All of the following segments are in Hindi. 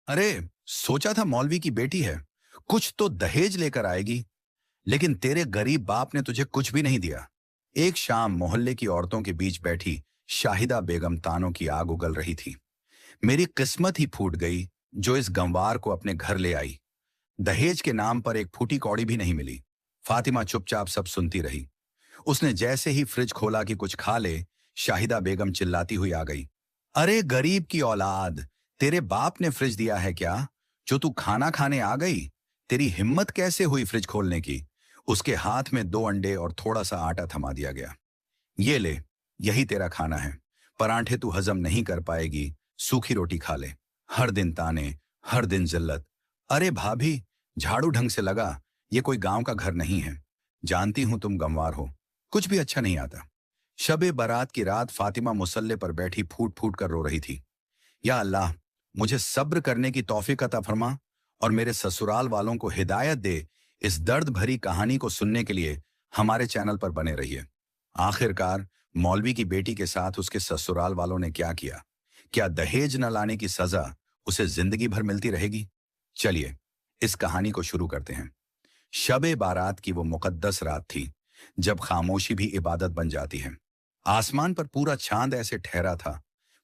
अरे, सोचा था मौलवी की बेटी है, कुछ तो दहेज लेकर आएगी, लेकिन तेरे गरीब बाप ने तुझे कुछ भी नहीं दिया। एक शाम मोहल्ले की औरतों के बीच बैठी शाहिदा बेगम तानों की आग उगल रही थी। मेरी किस्मत ही फूट गई जो इस गंवार को अपने घर ले आई। दहेज के नाम पर एक फूटी कौड़ी भी नहीं मिली। फातिमा चुपचाप सब सुनती रही। उसने जैसे ही फ्रिज खोला कि कुछ खा ले, शाहिदा बेगम चिल्लाती हुई आ गई। अरे गरीब की औलाद, तेरे बाप ने फ्रिज दिया है क्या, जो तू खाना खाने आ गई? तेरी हिम्मत कैसे हुई फ्रिज खोलने की? उसके हाथ में 2 अंडे और थोड़ा सा आटा थमा दिया गया। ये ले, यही तेरा खाना है। परांठे तू हजम नहीं कर पाएगी, सूखी रोटी खा ले। हर दिन ताने, हर दिन जिल्लत। अरे भाभी, झाड़ू ढंग से लगा, ये कोई गांव का घर नहीं है। जानती हूं तुम गंवार हो, कुछ भी अच्छा नहीं आता। शबे बारात की रात फातिमा मुसल्ले पर बैठी फूट फूट कर रो रही थी। या अल्लाह, मुझे सब्र करने की तौफीक अता फरमा और मेरे ससुराल वालों को हिदायत दे। इस दर्द भरी कहानी को सुनने के लिए हमारे चैनल पर बने रहिए। आखिरकार मौलवी की बेटी के साथ उसके ससुराल वालों ने क्या किया? क्या दहेज न लाने की सजा उसे जिंदगी भर मिलती रहेगी? चलिए, इस कहानी को शुरू करते हैं। शबे बारात की वो मुकद्दस रात थी जब खामोशी भी इबादत बन जाती है। आसमान पर पूरा चांद ऐसे ठहरा था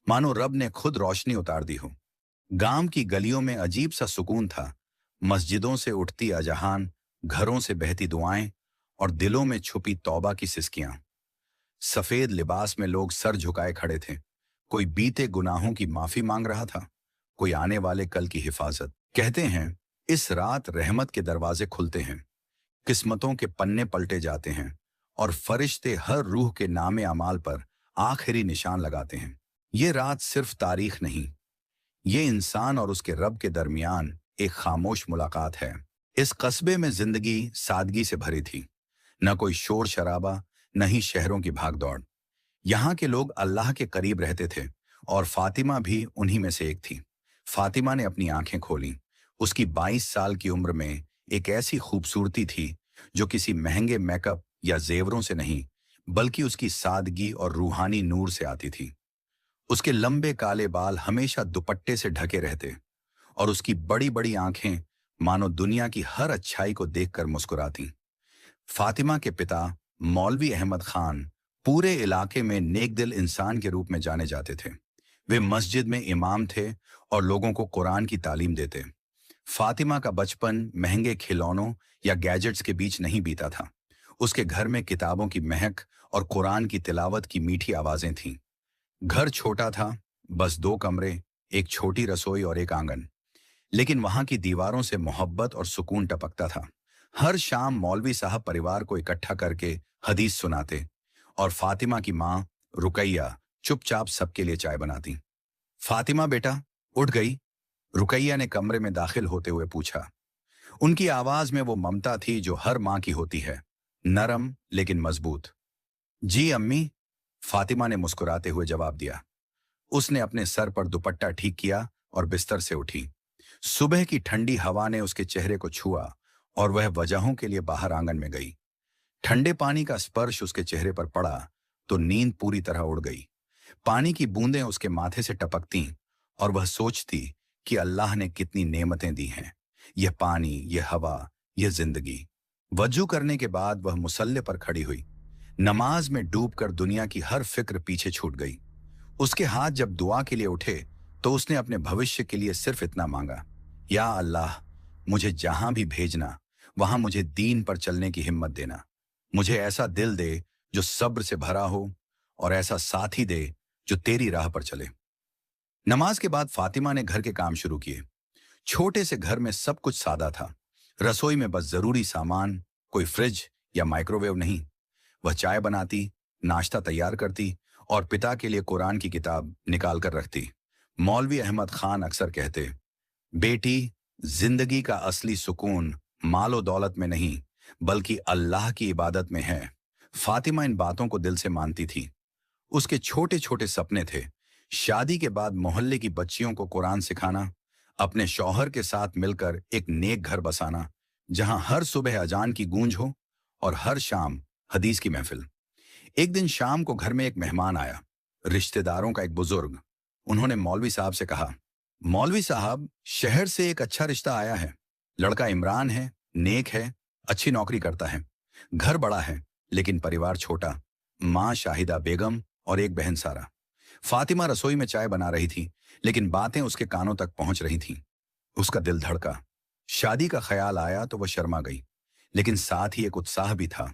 मानो रब ने खुद रोशनी उतार दी हो। गांव की गलियों में अजीब सा सुकून था। मस्जिदों से उठती अजहान, घरों से बहती दुआएं और दिलों में छुपी तौबा की सिसकियां। सफेद लिबास में लोग सर झुकाए खड़े थे। कोई बीते गुनाहों की माफी मांग रहा था, कोई आने वाले कल की हिफाजत। कहते हैं इस रात रहमत के दरवाजे खुलते हैं, किस्मतों के पन्ने पलटे जाते हैं और फरिश्ते हर रूह के नामे अमाल पर आखिरी निशान लगाते हैं। ये रात सिर्फ तारीख नहीं, ये इंसान और उसके रब के दरमियान एक खामोश मुलाकात है। इस कस्बे में जिंदगी सादगी से भरी थी। न कोई शोर शराबा, न ही शहरों की भागदौड़। यहाँ के लोग अल्लाह के करीब रहते थे और फातिमा भी उन्हीं में से एक थी। फातिमा ने अपनी आंखें खोलीं। उसकी 22 साल की उम्र में एक ऐसी खूबसूरती थी जो किसी महंगे मेकअप या जेवरों से नहीं, बल्कि उसकी सादगी और रूहानी नूर से आती थी। उसके लंबे काले बाल हमेशा दुपट्टे से ढके रहते और उसकी बड़ी बड़ी आंखें मानो दुनिया की हर अच्छाई को देखकर मुस्कुराती। फातिमा के पिता मौलवी अहमद खान पूरे इलाके में नेकदिल इंसान के रूप में जाने जाते थे। वे मस्जिद में इमाम थे और लोगों को कुरान की तालीम देते। फातिमा का बचपन महंगे खिलौनों या गैजेट्स के बीच नहीं बीता था। उसके घर में किताबों की महक और कुरान की तिलावत की मीठी आवाजें थीं। घर छोटा था, बस 2 कमरे, एक छोटी रसोई और एक आंगन, लेकिन वहां की दीवारों से मोहब्बत और सुकून टपकता था। हर शाम मौलवी साहब परिवार को इकट्ठा करके हदीस सुनाते और फातिमा की माँ रुकैया चुपचाप सबके लिए चाय बनाती। फातिमा बेटा, उठ गई? रुकैया ने कमरे में दाखिल होते हुए पूछा। उनकी आवाज में वो ममता थी जो हर माँ की होती है, नरम लेकिन मजबूत। जी अम्मी, फातिमा ने मुस्कुराते हुए जवाब दिया। उसने अपने सर पर दुपट्टा ठीक किया और बिस्तर से उठी। सुबह की ठंडी हवा ने उसके चेहरे को छुआ और वह वजहों के लिए बाहर आंगन में गई। ठंडे पानी का स्पर्श उसके चेहरे पर पड़ा तो नींद पूरी तरह उड़ गई। पानी की बूंदें उसके माथे से टपकती और वह सोचती कि अल्लाह ने कितनी नेमतें दी हैं, यह पानी, यह हवा, यह जिंदगी। वजू करने के बाद वह मुसल्ले पर खड़ी हुई। नमाज में डूबकर दुनिया की हर फिक्र पीछे छूट गई। उसके हाथ जब दुआ के लिए उठे तो उसने अपने भविष्य के लिए सिर्फ इतना मांगा, या अल्लाह, मुझे जहां भी भेजना वहां मुझे दीन पर चलने की हिम्मत देना। मुझे ऐसा दिल दे जो सब्र से भरा हो और ऐसा साथी दे जो तेरी राह पर चले। नमाज के बाद फातिमा ने घर के काम शुरू किए। छोटे से घर में सब कुछ सादा था। रसोई में बस जरूरी सामान, कोई फ्रिज या माइक्रोवेव नहीं। वह चाय बनाती, नाश्ता तैयार करती और पिता के लिए कुरान की किताब निकाल कर रखती। मौलवी अहमद खान अक्सर कहते, बेटी, जिंदगी का असली सुकून मालो दौलत में नहीं, बल्कि अल्लाह की इबादत में है। फातिमा इन बातों को दिल से मानती थी। उसके छोटे छोटे सपने थे। शादी के बाद मोहल्ले की बच्चियों को कुरान सिखाना, अपने शौहर के साथ मिलकर एक नेक घर बसाना जहां हर सुबह अजान की गूंज हो और हर शाम हदीस की महफिल। एक दिन शाम को घर में एक मेहमान आया, रिश्तेदारों का एक बुजुर्ग। उन्होंने मौलवी साहब से कहा, मौलवी साहब, शहर से एक अच्छा रिश्ता आया है। लड़का इमरान है, नेक है, अच्छी नौकरी करता है। घर बड़ा है, लेकिन परिवार छोटा। माँ शाहिदा बेगम और एक बहन सारा। फातिमा रसोई में चाय बना रही थी, लेकिन बातें उसके कानों तक पहुंच रही थीं। उसका दिल धड़का। शादी का ख्याल आया तो वह शर्मा गई, लेकिन साथ ही एक उत्साह भी था।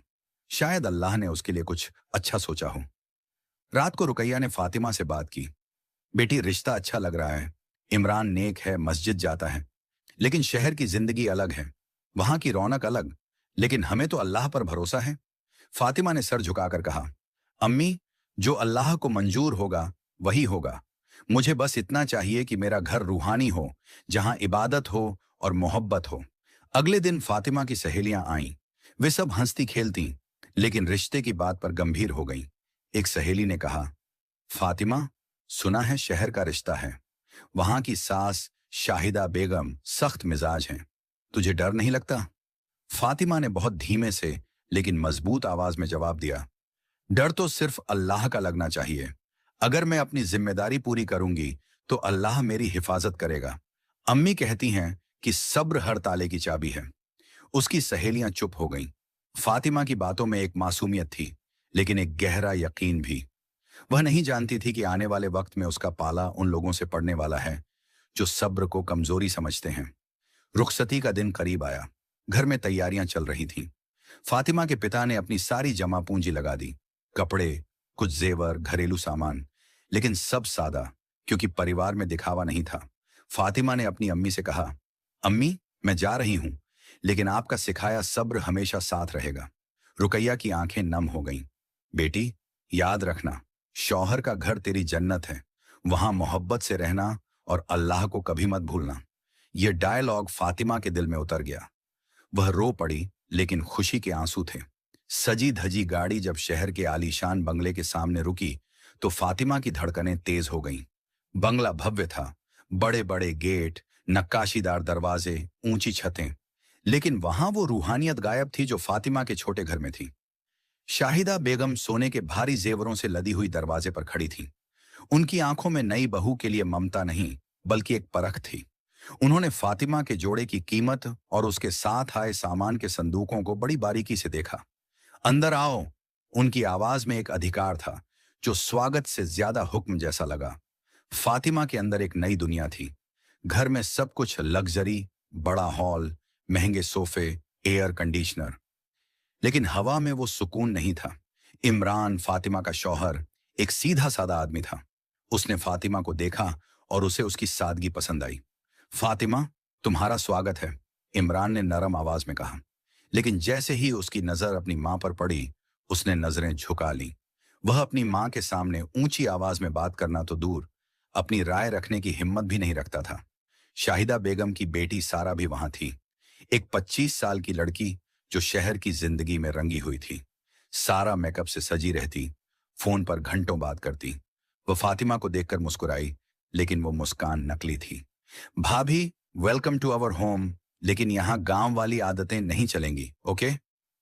शायद अल्लाह ने उसके लिए कुछ अच्छा सोचा हो। रात को रुकैया ने फातिमा से बात की। बेटी, रिश्ता अच्छा लग रहा है। इमरान नेक है, मस्जिद जाता है, लेकिन शहर की जिंदगी अलग है। वहां की रौनक अलग। लेकिन हमें तो अल्लाह पर भरोसा है। फातिमा ने सर झुकाकर कहा, अम्मी, जो अल्लाह को मंजूर होगा वही होगा। मुझे बस इतना चाहिए कि मेरा घर रूहानी हो, जहां इबादत हो और मोहब्बत हो। अगले दिन फातिमा की सहेलियां आईं। वे सब हंसती खेलती, लेकिन रिश्ते की बात पर गंभीर हो गईं। एक सहेली ने कहा, फातिमा, सुना है शहर का रिश्ता है। वहां की सास शाहिदा बेगम सख्त मिजाज हैं। तुझे डर नहीं लगता? फातिमा ने बहुत धीमे से लेकिन मजबूत आवाज में जवाब दिया, डर तो सिर्फ अल्लाह का लगना चाहिए। अगर मैं अपनी जिम्मेदारी पूरी करूंगी तो अल्लाह मेरी हिफाजत करेगा। अम्मी कहती हैं कि सब्र हर ताले की चाबी है। उसकी सहेलियां चुप हो गईं। फातिमा की बातों में एक मासूमियत थी, लेकिन एक गहरा यकीन भी। वह नहीं जानती थी कि आने वाले वक्त में उसका पाला उन लोगों से पड़ने वाला है जो सब्र को कमजोरी समझते हैं। रुखसती का दिन करीब आया। घर में तैयारियां चल रही थीं। फातिमा के पिता ने अपनी सारी जमा पूंजी लगा दी। कपड़े, कुछ जेवर, घरेलू सामान, लेकिन सब सादा, क्योंकि परिवार में दिखावा नहीं था। फातिमा ने अपनी अम्मी से कहा, अम्मी, मैं जा रही हूं, लेकिन आपका सिखाया सब्र हमेशा साथ रहेगा। रुकैया की आंखें नम हो गईं। बेटी, याद रखना, शौहर का घर तेरी जन्नत है। वहां मोहब्बत से रहना और अल्लाह को कभी मत भूलना। यह डायलॉग फातिमा के दिल में उतर गया। वह रो पड़ी, लेकिन खुशी के आंसू थे। सजी धजी गाड़ी जब शहर के आलीशान बंगले के सामने रुकी तो फातिमा की धड़कनें तेज हो गईं। बंगला भव्य था, बड़े बड़े गेट, नक्काशीदार दरवाजे, ऊंची छतें, लेकिन वहां वो रूहानियत गायब थी जो फातिमा के छोटे घर में थी। शाहिदा बेगम सोने के भारी जेवरों से लदी हुई दरवाजे पर खड़ी थी। उनकी आंखों में नई बहू के लिए ममता नहीं, बल्कि एक परख थी। उन्होंने फातिमा के जोड़े की कीमत और उसके साथ आए सामान के संदूकों को बड़ी बारीकी से देखा। अंदर आओ, उनकी आवाज में एक अधिकार था जो स्वागत से ज्यादा हुक्म जैसा लगा। फातिमा के अंदर एक नई दुनिया थी। घर में सब कुछ लग्जरी, बड़ा हॉल, महंगे सोफे, एयर कंडीशनर, लेकिन हवा में वो सुकून नहीं था। इमरान, फातिमा का शौहर, एक सीधा साधा आदमी था। उसने फातिमा को देखा और उसे उसकी सादगी पसंद आई। फातिमा, तुम्हारा स्वागत है, इमरान ने नरम आवाज में कहा। लेकिन जैसे ही उसकी नजर अपनी मां पर पड़ी, उसने नजरें झुका लीं। वह अपनी मां के सामने ऊंची आवाज में बात करना तो दूर, अपनी राय रखने की हिम्मत भी नहीं रखता था। शाहिदा बेगम की बेटी सारा भी वहां थी, एक 25 साल की लड़की जो शहर की जिंदगी में रंगी हुई थी। सारा मेकअप से सजी रहती, फोन पर घंटों बात करती। वह फातिमा को देखकर मुस्कुराई, लेकिन वो मुस्कान नकली थी। भाभी, वेलकम टू अवर होम, लेकिन यहां गांव वाली आदतें नहीं चलेंगी, ओके?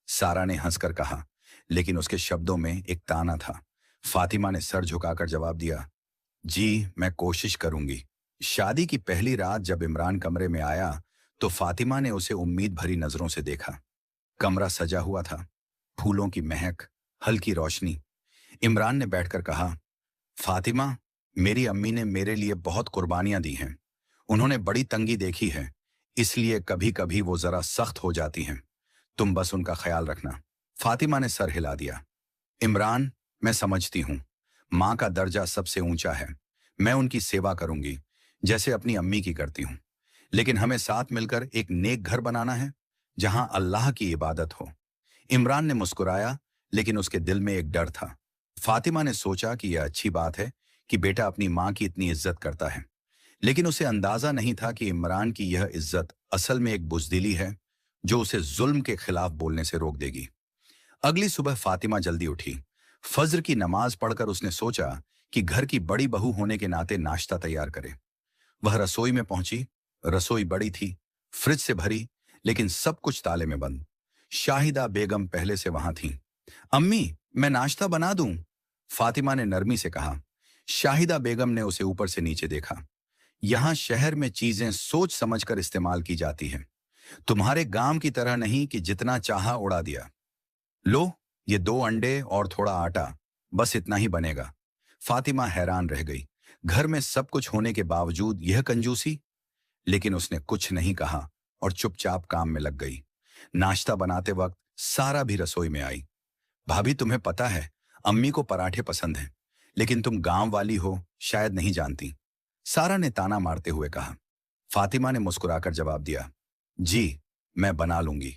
सारा ने हंसकर कहा, लेकिन उसके शब्दों में एक ताना था। फातिमा ने सर झुकाकर जवाब दिया, जी, मैं कोशिश करूंगी। शादी की पहली रात जब इमरान कमरे में आया तो फातिमा ने उसे उम्मीद भरी नजरों से देखा। कमरा सजा हुआ था, फूलों की महक, हल्की रोशनी। इमरान ने बैठकर कहा, फातिमा, मेरी अम्मी ने मेरे लिए बहुत कुर्बानियां दी हैं। उन्होंने बड़ी तंगी देखी है, इसलिए कभी कभी वो जरा सख्त हो जाती हैं। तुम बस उनका ख्याल रखना। फातिमा ने सर हिला दिया। इमरान, मैं समझती हूं, मां का दर्जा सबसे ऊंचा है। मैं उनकी सेवा करूंगी, जैसे अपनी अम्मी की करती हूं। लेकिन हमें साथ मिलकर एक नेक घर बनाना है, जहां अल्लाह की इबादत हो। इमरान ने मुस्कुराया, लेकिन उसके दिल में एक डर था। फातिमा ने सोचा कि यह अच्छी बात है कि बेटा अपनी मां की इतनी इज्जत करता है, लेकिन उसे अंदाजा नहीं था कि इमरान की यह इज्जत असल में एक बुजदिली है जो उसे जुल्म के खिलाफ बोलने से रोक देगी। अगली सुबह फातिमा जल्दी उठी। फज्र की नमाज पढ़कर उसने सोचा कि घर की बड़ी बहू होने के नाते नाश्ता तैयार करे। वह रसोई में पहुंची। रसोई बड़ी थी, फ्रिज से भरी, लेकिन सब कुछ ताले में बंद। शाहिदा बेगम पहले से वहां थीं। अम्मी, मैं नाश्ता बना दूं? फातिमा ने नरमी से कहा। शाहिदा बेगम ने उसे ऊपर से नीचे देखा। यहाँ शहर में चीजें सोच समझकर इस्तेमाल की जाती हैं। तुम्हारे गांव की तरह नहीं कि जितना चाहा उड़ा दिया। लो, ये 2 अंडे और थोड़ा आटा, बस इतना ही बनेगा। फातिमा हैरान रह गई। घर में सब कुछ होने के बावजूद यह कंजूसी। लेकिन उसने कुछ नहीं कहा और चुपचाप काम में लग गई। नाश्ता बनाते वक्त सारा भी रसोई में आई। भाभी, तुम्हें पता है अम्मी को पराठे पसंद हैं, लेकिन तुम गांव वाली हो, शायद नहीं जानती, सारा ने ताना मारते हुए कहा। फातिमा ने मुस्कुराकर जवाब दिया, जी मैं बना लूंगी।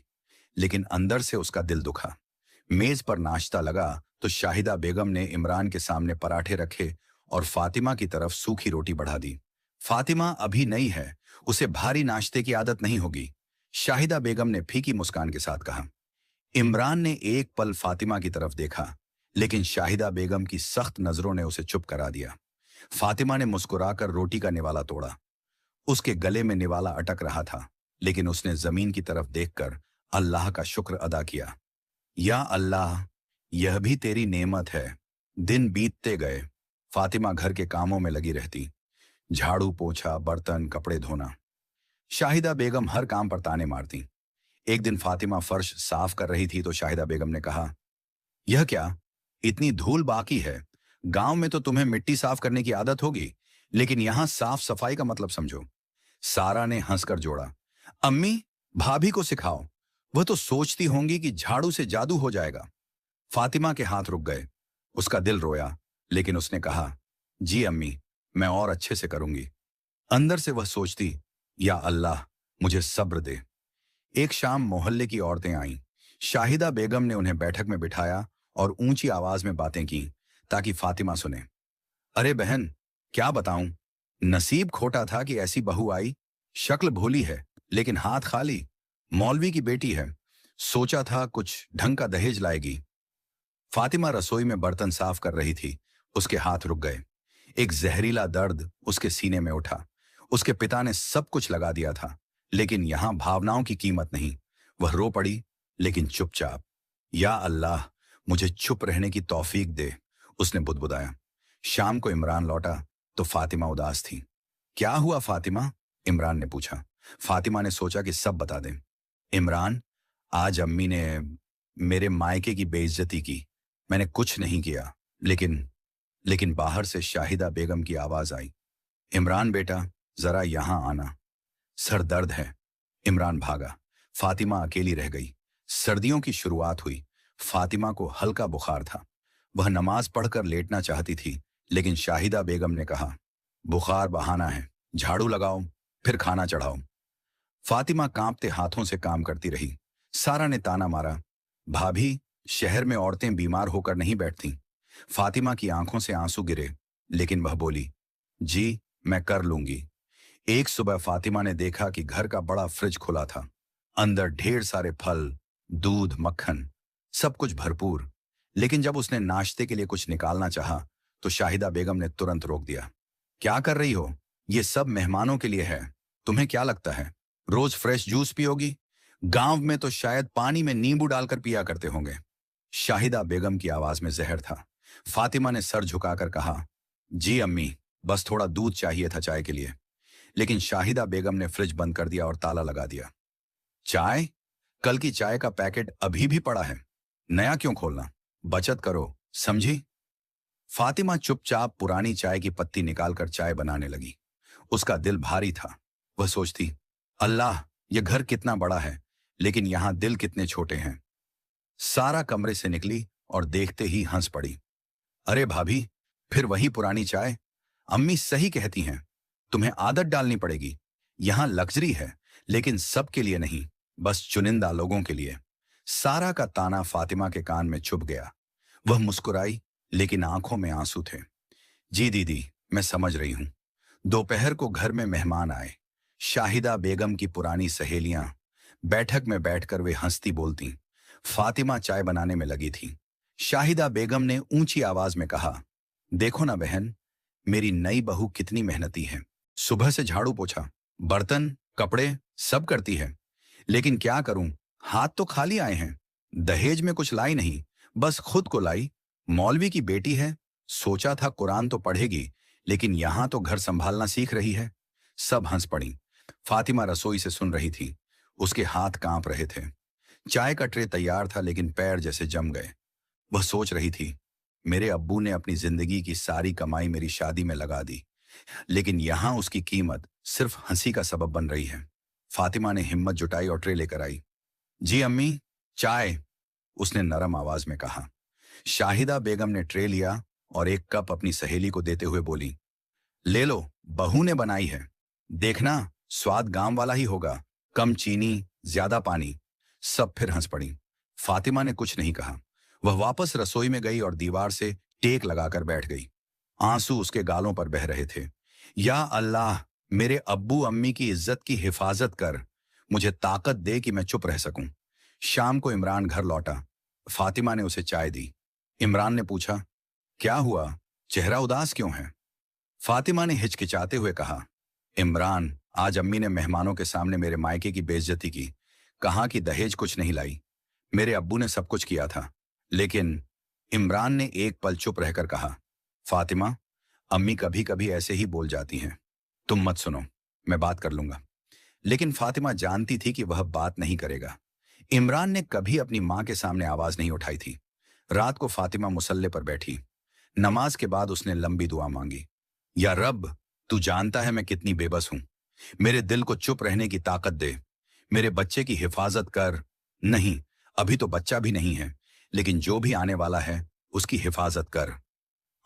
लेकिन अंदर से उसका दिल दुखा। मेज पर नाश्ता लगा तो शाहिदा बेगम ने इमरान के सामने पराठे रखे और फातिमा की तरफ सूखी रोटी बढ़ा दी। फातिमा अभी नई है, उसे भारी नाश्ते की आदत नहीं होगी, शाहिदा बेगम ने फीकी मुस्कान के साथ कहा। इमरान ने एक पल फातिमा की तरफ देखा, लेकिन शाहिदा बेगम की सख्त नजरों ने उसे चुप करा दिया। फातिमा ने मुस्कुराकर रोटी का निवाला तोड़ा। उसके गले में निवाला अटक रहा था, लेकिन उसने जमीन की तरफ देखकर अल्लाह का शुक्र अदा किया। या अल्लाह, यह भी तेरी नेमत है। दिन बीतते गए। फातिमा घर के कामों में लगी रहती, झाड़ू पोछा, बर्तन, कपड़े धोना। शाहिदा बेगम हर काम पर ताने मारती। एक दिन फातिमा फर्श साफ कर रही थी तो शाहिदा बेगम ने कहा, यह क्या, इतनी धूल बाकी है। गांव में तो तुम्हें मिट्टी साफ करने की आदत होगी, लेकिन यहां साफ सफाई का मतलब समझो। सारा ने हंसकर जोड़ा, अम्मी, भाभी को सिखाओ, वह तो सोचती होंगी कि झाड़ू से जादू हो जाएगा। फातिमा के हाथ रुक गए। उसका दिल रोया, लेकिन उसने कहा, जी अम्मी, मैं और अच्छे से करूंगी। अंदर से वह सोचती, या अल्लाह मुझे सब्र दे। एक शाम मोहल्ले की औरतें आईं। शाहिदा बेगम ने उन्हें बैठक में बिठाया और ऊंची आवाज में बातें की ताकि फातिमा सुने। अरे बहन, क्या बताऊं, नसीब खोटा था कि ऐसी बहू आई। शक्ल भोली है, लेकिन हाथ खाली। मौलवी की बेटी है, सोचा था कुछ ढंग का दहेज लाएगी। फातिमा रसोई में बर्तन साफ कर रही थी। उसके हाथ रुक गए। एक जहरीला दर्द उसके सीने में उठा। उसके पिता ने सब कुछ लगा दिया था, लेकिन यहां भावनाओं की कीमत नहीं। वह रो पड़ी, लेकिन चुपचाप। या अल्लाह, मुझे चुप रहने की तौफीक दे, उसने बुदबुदाया। शाम को इमरान लौटा तो फातिमा उदास थी। क्या हुआ फातिमा, इमरान ने पूछा। फातिमा ने सोचा कि सब बता दें। इमरान, आज अम्मी ने मेरे मायके की बेइज्जती की। मैंने कुछ नहीं किया, लेकिन बाहर से शाहिदा बेगम की आवाज आई, इमरान बेटा, जरा यहां आना, सर दर्द है। इमरान भागा। फातिमा अकेली रह गई। सर्दियों की शुरुआत हुई। फातिमा को हल्का बुखार था। वह नमाज पढ़कर लेटना चाहती थी, लेकिन शाहिदा बेगम ने कहा, बुखार बहाना है, झाड़ू लगाओ, फिर खाना चढ़ाओ। फातिमा कांपते हाथों से काम करती रही। सारा ने ताना मारा, भाभी, शहर में औरतें बीमार होकर नहीं बैठती। फातिमा की आंखों से आंसू गिरे, लेकिन वह बोली, जी मैं कर लूंगी। एक सुबह फातिमा ने देखा कि घर का बड़ा फ्रिज खुला था। अंदर ढेर सारे फल, दूध, मक्खन, सब कुछ भरपूर। लेकिन जब उसने नाश्ते के लिए कुछ निकालना चाहा, तो शाहिदा बेगम ने तुरंत रोक दिया। क्या कर रही हो? ये सब मेहमानों के लिए है। तुम्हें क्या लगता है रोज फ्रेश जूस पियोगी? गांव में तो शायद पानी में नींबू डालकर पिया करते होंगे। शाहिदा बेगम की आवाज में जहर था। फातिमा ने सर झुकाकर कहा, जी अम्मी, बस थोड़ा दूध चाहिए था चाय के लिए। लेकिन शाहिदा बेगम ने फ्रिज बंद कर दिया और ताला लगा दिया। चाय? कल की चाय का पैकेट अभी भी पड़ा है, नया क्यों खोलना? बचत करो, समझी? फातिमा चुपचाप पुरानी चाय की पत्ती निकालकर चाय बनाने लगी। उसका दिल भारी था। वह सोचती, अल्लाह, यह घर कितना बड़ा है, लेकिन यहां दिल कितने छोटे हैं। सारा कमरे से निकली और देखते ही हंस पड़ी। अरे भाभी, फिर वही पुरानी चाय? अम्मी सही कहती हैं, तुम्हें आदत डालनी पड़ेगी। यहां लग्जरी है, लेकिन सबके लिए नहीं, बस चुनिंदा लोगों के लिए। सारा का ताना फातिमा के कान में चुभ गया। वह मुस्कुराई, लेकिन आंखों में आंसू थे। जी दीदी, मैं समझ रही हूं। दोपहर को घर में मेहमान आए। शाहिदा बेगम की पुरानी सहेलियां। बैठक में बैठकर वे हंसती बोलती। फातिमा चाय बनाने में लगी थी। शाहिदा बेगम ने ऊंची आवाज में कहा, देखो ना बहन, मेरी नई बहू कितनी मेहनती है। सुबह से झाड़ू पोछा, बर्तन, कपड़े सब करती है। लेकिन क्या करूं, हाथ तो खाली आए हैं। दहेज में कुछ लाई नहीं, बस खुद को लाई। मौलवी की बेटी है, सोचा था कुरान तो पढ़ेगी, लेकिन यहां तो घर संभालना सीख रही है। सब हंस पड़ी। फातिमा रसोई से सुन रही थी। उसके हाथ कांप रहे थे। चाय का ट्रे तैयार था लेकिन पैर जैसे जम गए। वह सोच रही थी, मेरे अब्बू ने अपनी जिंदगी की सारी कमाई मेरी शादी में लगा दी, लेकिन यहां उसकी कीमत सिर्फ हंसी का सबब बन रही है। फातिमा ने हिम्मत जुटाई और ट्रे लेकर आई। जी अम्मी, चाय, उसने नरम आवाज में कहा। शाहिदा बेगम ने ट्रे लिया और एक कप अपनी सहेली को देते हुए बोली, ले लो, बहू ने बनाई है। देखना, स्वाद गांव वाला ही होगा, कम चीनी, ज्यादा पानी। सब फिर हंस पड़ी। फातिमा ने कुछ नहीं कहा। वह वापस रसोई में गई और दीवार से टेक लगाकर बैठ गई। आंसू उसके गालों पर बह रहे थे। या अल्लाह, मेरे अब्बू अम्मी की इज्जत की हिफाजत कर, मुझे ताकत दे कि मैं चुप रह सकूं। शाम को इमरान घर लौटा। फातिमा ने उसे चाय दी। इमरान ने पूछा, क्या हुआ, चेहरा उदास क्यों है? फातिमा ने हिचकिचाते हुए कहा, इमरान, आज अम्मी ने मेहमानों के सामने मेरे मायके की बेइज्जती की। कहा कि दहेज कुछ नहीं लाई, मेरे अब्बू ने सब कुछ किया था। लेकिन इमरान ने एक पल चुप रहकर कहा, फातिमा, अम्मी कभी कभी ऐसे ही बोल जाती हैं, तुम मत सुनो, मैं बात कर लूंगा। लेकिन फातिमा जानती थी कि वह बात नहीं करेगा। इमरान ने कभी अपनी मां के सामने आवाज नहीं उठाई थी। रात को फातिमा मुसल्ले पर बैठी। नमाज के बाद उसने लंबी दुआ मांगी। या रब, तू जानता है मैं कितनी बेबस हूं। मेरे दिल को चुप रहने की ताकत दे। मेरे बच्चे की हिफाजत कर। नहीं, अभी तो बच्चा भी नहीं है, लेकिन जो भी आने वाला है उसकी हिफाजत कर।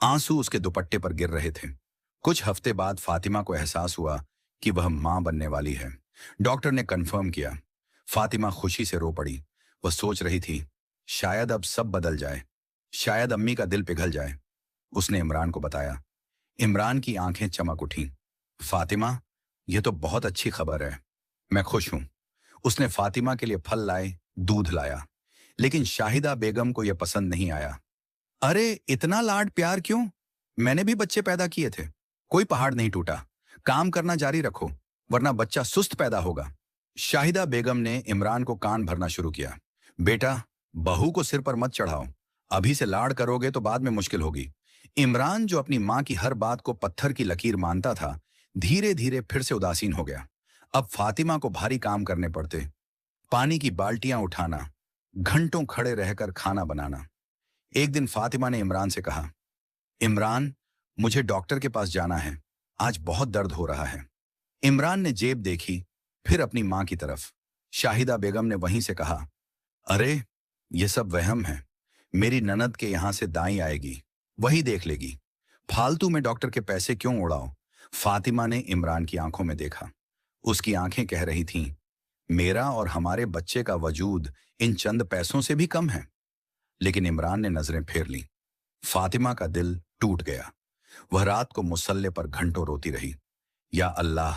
आंसू उसके दुपट्टे पर गिर रहे थे। कुछ हफ्ते बाद फातिमा को एहसास हुआ कि वह मां बनने वाली है। डॉक्टर ने कंफर्म किया। फातिमा खुशी से रो पड़ी। वह सोच रही थी, शायद अब सब बदल जाए, शायद अम्मी का दिल पिघल जाए। उसने इमरान को बताया। इमरान की आंखें चमक उठीं। फातिमा, यह तो बहुत अच्छी खबर है, मैं खुश हूं। उसने फातिमा के लिए फल लाए, दूध लाया, लेकिन शाहिदा बेगम को यह पसंद नहीं आया। अरे इतना लाड प्यार क्यों? मैंने भी बच्चे पैदा किए थे, कोई पहाड़ नहीं टूटा। काम करना जारी रखो, वरना बच्चा सुस्त पैदा होगा। शाहिदा बेगम ने इमरान को कान भरना शुरू किया। बेटा, बहू को सिर पर मत चढ़ाओ, अभी से लाड़ करोगे तो बाद में मुश्किल होगी। इमरान, जो अपनी मां की हर बात को पत्थर की लकीर मानता था, धीरे धीरे फिर से उदासीन हो गया। अब फातिमा को भारी काम करने पड़ते, पानी की बाल्टियां उठाना, घंटों खड़े रहकर खाना बनाना। एक दिन फातिमा ने इमरान से कहा, इमरान, मुझे डॉक्टर के पास जाना है, आज बहुत दर्द हो रहा है। इमरान ने जेब देखी, फिर अपनी मां की तरफ। शाहिदा बेगम ने वहीं से कहा, अरे ये सब वहम है, मेरी ननद के यहां से दाई आएगी, वही देख लेगी, फालतू में डॉक्टर के पैसे क्यों उड़ाओ। फातिमा ने इमरान की आंखों में देखा। उसकी आंखें कह रही थीं, मेरा और हमारे बच्चे का वजूद इन चंद पैसों से भी कम है। लेकिन इमरान ने नजरें फेर ली। फातिमा का दिल टूट गया। वह रात को मुसल्ले पर घंटों रोती रही। या अल्लाह,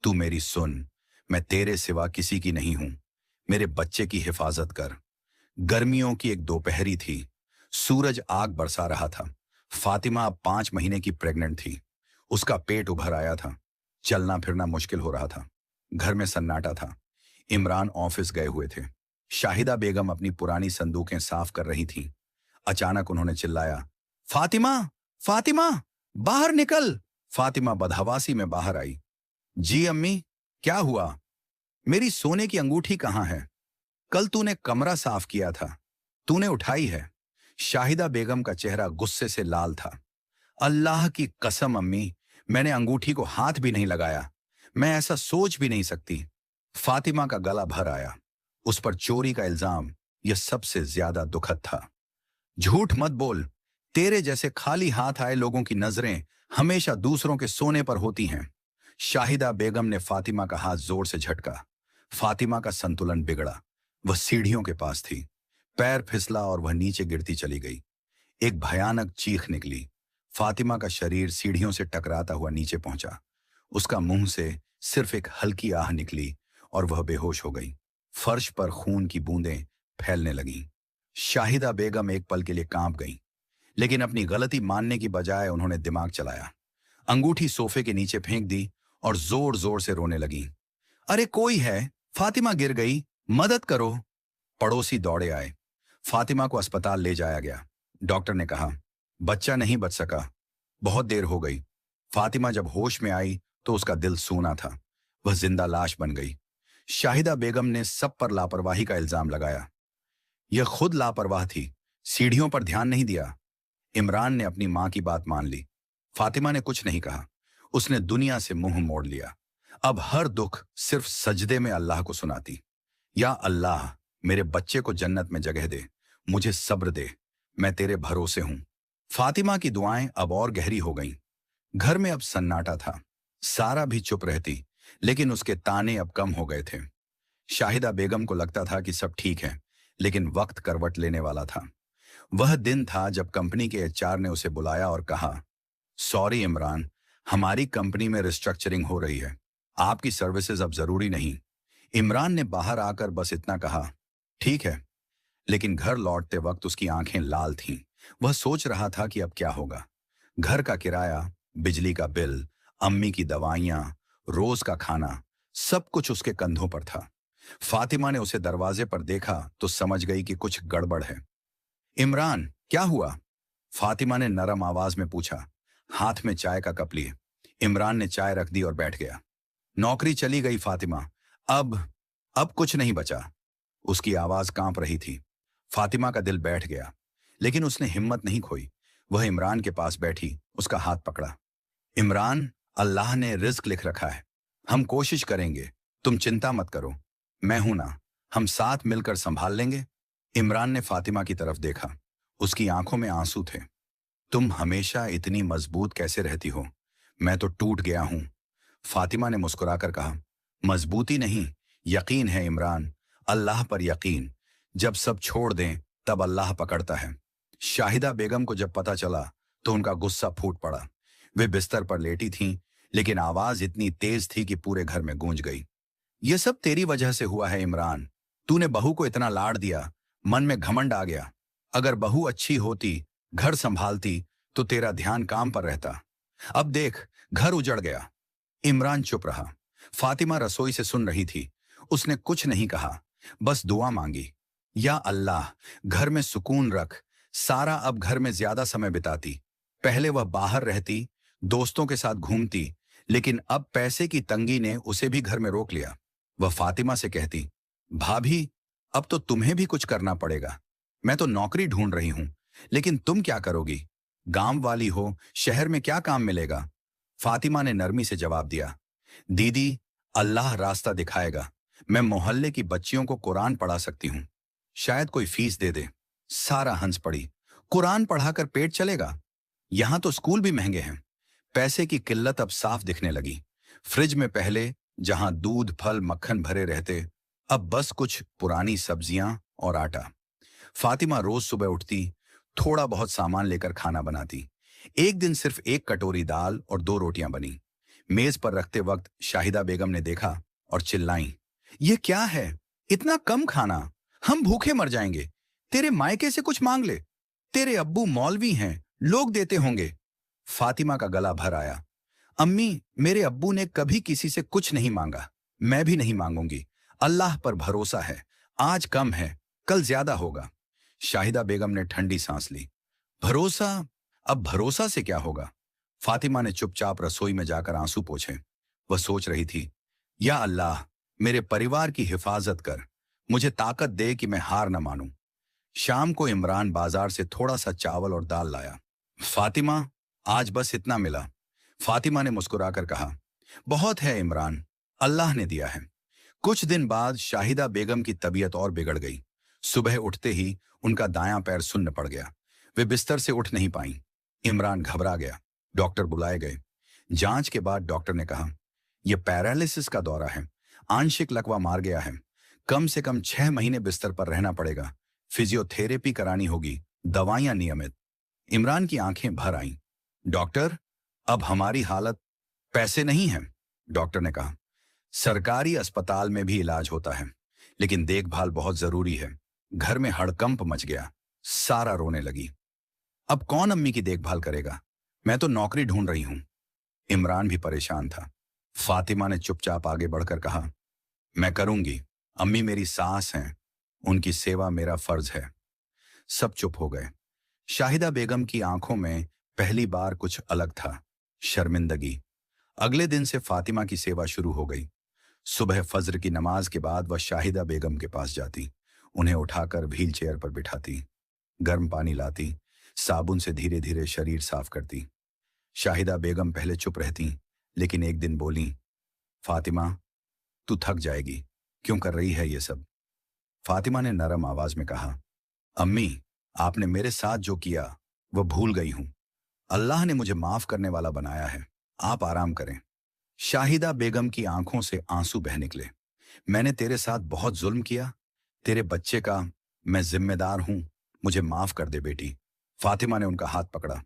तू मेरी सुन, मैं तेरे सिवा किसी की नहीं हूं, मेरे बच्चे की हिफाजत कर। गर्मियों की एक दोपहरी थी। सूरज आग बरसा रहा था। फातिमा अब 5 महीने की प्रेग्नेंट थी। उसका पेट उभर आया था। चलना फिरना मुश्किल हो रहा था। घर में सन्नाटा था। इमरान ऑफिस गए हुए थे। शाहिदा बेगम अपनी पुरानी संदूकें साफ कर रही थीं। अचानक उन्होंने चिल्लाया, फातिमा, फातिमा, बाहर निकल। फातिमा बदहवासी में बाहर आई। जी अम्मी, क्या हुआ? मेरी सोने की अंगूठी कहाँ है? कल तूने कमरा साफ किया था, तूने उठाई है। शाहिदा बेगम का चेहरा गुस्से से लाल था। अल्लाह की कसम अम्मी, मैंने अंगूठी को हाथ भी नहीं लगाया, मैं ऐसा सोच भी नहीं सकती। फातिमा का गला भर आया। उस पर चोरी का इल्जाम यह सबसे ज्यादा दुखद था। झूठ मत बोल, तेरे जैसे खाली हाथ आए लोगों की नजरें हमेशा दूसरों के सोने पर होती हैं। शाहिदा बेगम ने फातिमा का हाथ जोर से झटका। फातिमा का संतुलन बिगड़ा। वह सीढ़ियों के पास थी। पैर फिसला और वह नीचे गिरती चली गई। एक भयानक चीख निकली। फातिमा का शरीर सीढ़ियों से टकराता हुआ नीचे पहुंचा। उसका मुंह से सिर्फ एक हल्की आह निकली और वह बेहोश हो गई। फर्श पर खून की बूंदें फैलने लगीं। शाहिदा बेगम एक पल के लिए कांप गईं, लेकिन अपनी गलती मानने की बजाय उन्होंने दिमाग चलाया। अंगूठी सोफे के नीचे फेंक दी और जोर जोर से रोने लगीं। अरे कोई है, फातिमा गिर गई, मदद करो। पड़ोसी दौड़े आए। फातिमा को अस्पताल ले जाया गया। डॉक्टर ने कहा, बच्चा नहीं बच सका, बहुत देर हो गई। फातिमा जब होश में आई तो उसका दिल सूना था। वह जिंदा लाश बन गई। शाहिदा बेगम ने सब पर लापरवाही का इल्जाम लगाया। यह खुद लापरवाह थी, सीढ़ियों पर ध्यान नहीं दिया। इमरान ने अपनी मां की बात मान ली। फातिमा ने कुछ नहीं कहा। उसने दुनिया से मुंह मोड़ लिया। अब हर दुख सिर्फ सजदे में अल्लाह को सुनाती। या अल्लाह, मेरे बच्चे को जन्नत में जगह दे, मुझे सब्र दे, मैं तेरे भरोसे हूं। फातिमा की दुआएं अब और गहरी हो गईं। घर में अब सन्नाटा था। सारा भी चुप रहती, लेकिन उसके ताने अब कम हो गए थे। शाहिदा बेगम को लगता था कि सब ठीक है, लेकिन वक्त करवट लेने वाला था। वह दिन था जब कंपनी के एचआर ने उसे बुलाया और कहा, सॉरी इमरान, हमारी कंपनी में रिस्ट्रक्चरिंग हो रही है, आपकी सर्विसेज अब जरूरी नहीं। इमरान ने बाहर आकर बस इतना कहा, ठीक है। लेकिन घर लौटते वक्त उसकी आंखें लाल थीं। वह सोच रहा था कि अब क्या होगा। घर का किराया, बिजली का बिल, अम्मी की दवाइयां, रोज का खाना, सब कुछ उसके कंधों पर था। फातिमा ने उसे दरवाजे पर देखा तो समझ गई कि कुछ गड़बड़ है। इमरान, क्या हुआ? फातिमा ने नरम आवाज में पूछा। हाथ में चाय का कप लिए इमरान ने चाय रख दी और बैठ गया। नौकरी चली गई फातिमा। अब कुछ नहीं बचा। उसकी आवाज कांप रही थी। फातिमा का दिल बैठ गया, लेकिन उसने हिम्मत नहीं खोई। वह इमरान के पास बैठी, उसका हाथ पकड़ा। इमरान, अल्लाह ने रिज्क लिख रखा है, हम कोशिश करेंगे, तुम चिंता मत करो, मैं हूं ना, हम साथ मिलकर संभाल लेंगे। इमरान ने फातिमा की तरफ देखा। उसकी आंखों में आंसू थे। तुम हमेशा इतनी मजबूत कैसे रहती हो? मैं तो टूट गया हूं। फातिमा ने मुस्कुराकर कहा, मजबूती नहीं, यकीन है इमरान, अल्लाह पर यकीन। जब सब छोड़ दें तब अल्लाह पकड़ता है। शाहिदा बेगम को जब पता चला तो उनका गुस्सा फूट पड़ा। वे बिस्तर पर लेटी थीं, लेकिन आवाज इतनी तेज थी कि पूरे घर में गूंज गई। यह सब तेरी वजह से हुआ है इमरान। तूने बहू को इतना लाड दिया, मन में घमंड आ गया। अगर बहू अच्छी होती, घर संभालती, तो तेरा ध्यान काम पर रहता। अब देख, घर उजड़ गया। इमरान चुप रहा। फातिमा रसोई से सुन रही थी। उसने कुछ नहीं कहा, बस दुआ मांगी। या अल्लाह, घर में सुकून रख। सारा अब घर में ज्यादा समय बिताती। पहले वह बाहर रहती, दोस्तों के साथ घूमती, लेकिन अब पैसे की तंगी ने उसे भी घर में रोक लिया। वह फातिमा से कहती, भाभी, अब तो तुम्हें भी कुछ करना पड़ेगा। मैं तो नौकरी ढूंढ रही हूं, लेकिन तुम क्या करोगी? गांव वाली हो, शहर में क्या काम मिलेगा? फातिमा ने नरमी से जवाब दिया, दीदी, अल्लाह रास्ता दिखाएगा। मैं मोहल्ले की बच्चियों को कुरान पढ़ा सकती हूँ, शायद कोई फीस दे दे। सारा हंस पड़ी। कुरान पढ़ाकर पेट चलेगा? यहां तो स्कूल भी महंगे हैं। पैसे की किल्लत अब साफ दिखने लगी। फ्रिज में पहले जहां दूध, फल, मक्खन भरे रहते, अब बस कुछ पुरानी सब्जियां और आटा। फातिमा रोज सुबह उठती, थोड़ा बहुत सामान लेकर खाना बनाती। एक दिन सिर्फ एक कटोरी दाल और 2 रोटियां बनी। मेज पर रखते वक्त शाहिदा बेगम ने देखा और चिल्लाई, ये क्या है? इतना कम खाना, हम भूखे मर जाएंगे। तेरे मायके से कुछ मांग ले, तेरे अब्बू मौलवी हैं, लोग देते होंगे। फातिमा का गला भर आया। अम्मी, मेरे अब्बू ने कभी किसी से कुछ नहीं मांगा, मैं भी नहीं मांगूंगी। अल्लाह पर भरोसा है, आज कम है, कल ज्यादा होगा। शाहिदा बेगम ने ठंडी सांस ली। भरोसा? अब भरोसा से क्या होगा? फातिमा ने चुपचाप रसोई में जाकर आंसू पोंछे। वह सोच रही थी, या अल्लाह, मेरे परिवार की हिफाजत कर, मुझे ताकत दे कि मैं हार न मानूं। शाम को इमरान बाजार से थोड़ा सा चावल और दाल लाया। फातिमा, आज बस इतना मिला। फातिमा ने मुस्कुराकर कहा, बहुत है इमरान, अल्लाह ने दिया है। कुछ दिन बाद शाहिदा बेगम की तबीयत और बिगड़ गई। सुबह उठते ही उनका दायां पैर सुन्न पड़ गया। वे बिस्तर से उठ नहीं पाईं। इमरान घबरा गया। डॉक्टर बुलाए गए। जांच के बाद डॉक्टर ने कहा, यह पैरालिसिस का दौरा है, आंशिक लकवा मार गया है, कम से कम 6 महीने बिस्तर पर रहना पड़ेगा, फिजियोथेरेपी करानी होगी, दवाइयां नियमित। इमरान की आंखें भर आईं। डॉक्टर, अब हमारी हालत। पैसे नहीं हैं, डॉक्टर ने कहा। सरकारी अस्पताल में भी इलाज होता है, लेकिन देखभाल बहुत जरूरी है। घर में हड़कंप मच गया। सारा रोने लगी। अब कौन अम्मी की देखभाल करेगा? मैं तो नौकरी ढूंढ रही हूं। इमरान भी परेशान था। फातिमा ने चुपचाप आगे बढ़कर कहा, मैं करूंगी, अम्मी मेरी सास हैं, उनकी सेवा मेरा फर्ज है। सब चुप हो गए। शाहिदा बेगम की आंखों में पहली बार कुछ अलग था, शर्मिंदगी। अगले दिन से फातिमा की सेवा शुरू हो गई। सुबह फज्र की नमाज के बाद वह शाहिदा बेगम के पास जाती, उन्हें उठाकर व्हील चेयर पर बिठाती, गर्म पानी लाती, साबुन से धीरे धीरे शरीर साफ करती। शाहिदा बेगम पहले चुप रहती, लेकिन एक दिन बोली, फातिमा, तू थक जाएगी, क्यों कर रही है ये सब? फातिमा ने नरम आवाज में कहा, अम्मी, आपने मेरे साथ जो किया वह भूल गई हूं। अल्लाह ने मुझे माफ करने वाला बनाया है, आप आराम करें। शाहिदा बेगम की आंखों से आंसू बह निकले। मैंने तेरे साथ बहुत जुल्म किया, तेरे बच्चे का मैं जिम्मेदार हूं, मुझे माफ कर दे बेटी। फातिमा ने उनका हाथ पकड़ा।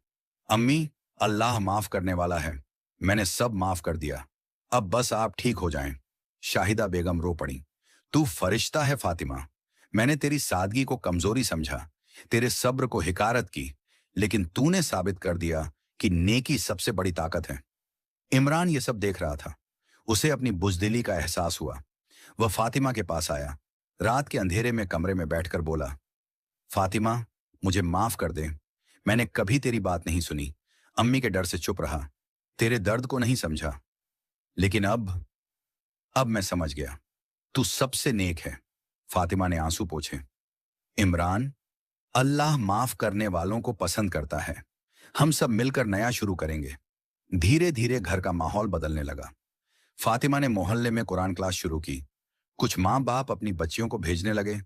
अम्मी, अल्लाह माफ करने वाला है, मैंने सब माफ कर दिया, अब बस आप ठीक हो जाएं। शाहिदा बेगम रो पड़ी। तू फरिश्ता है फातिमा, मैंने तेरी सादगी को कमजोरी समझा, तेरे सब्र को हिकारत की, लेकिन तूने साबित कर दिया कि नेकी सबसे बड़ी ताकत है। इमरान ये सब देख रहा था। उसे अपनी बुजदिली का एहसास हुआ। वह फातिमा के पास आया, रात के अंधेरे में कमरे में बैठकर बोला, फातिमा, मुझे माफ कर दे, मैंने कभी तेरी बात नहीं सुनी, अम्मी के डर से चुप रहा, तेरे दर्द को नहीं समझा, लेकिन अब मैं समझ गया, तू सबसे नेक है। फातिमा ने आंसू पोंछे। इमरान, अल्लाह माफ करने वालों को पसंद करता है, हम सब मिलकर नया शुरू करेंगे। धीरे धीरे घर का माहौल बदलने लगा। फातिमा ने मोहल्ले में कुरान क्लास शुरू की। कुछ माँ बाप अपनी बच्चियों को भेजने लगे,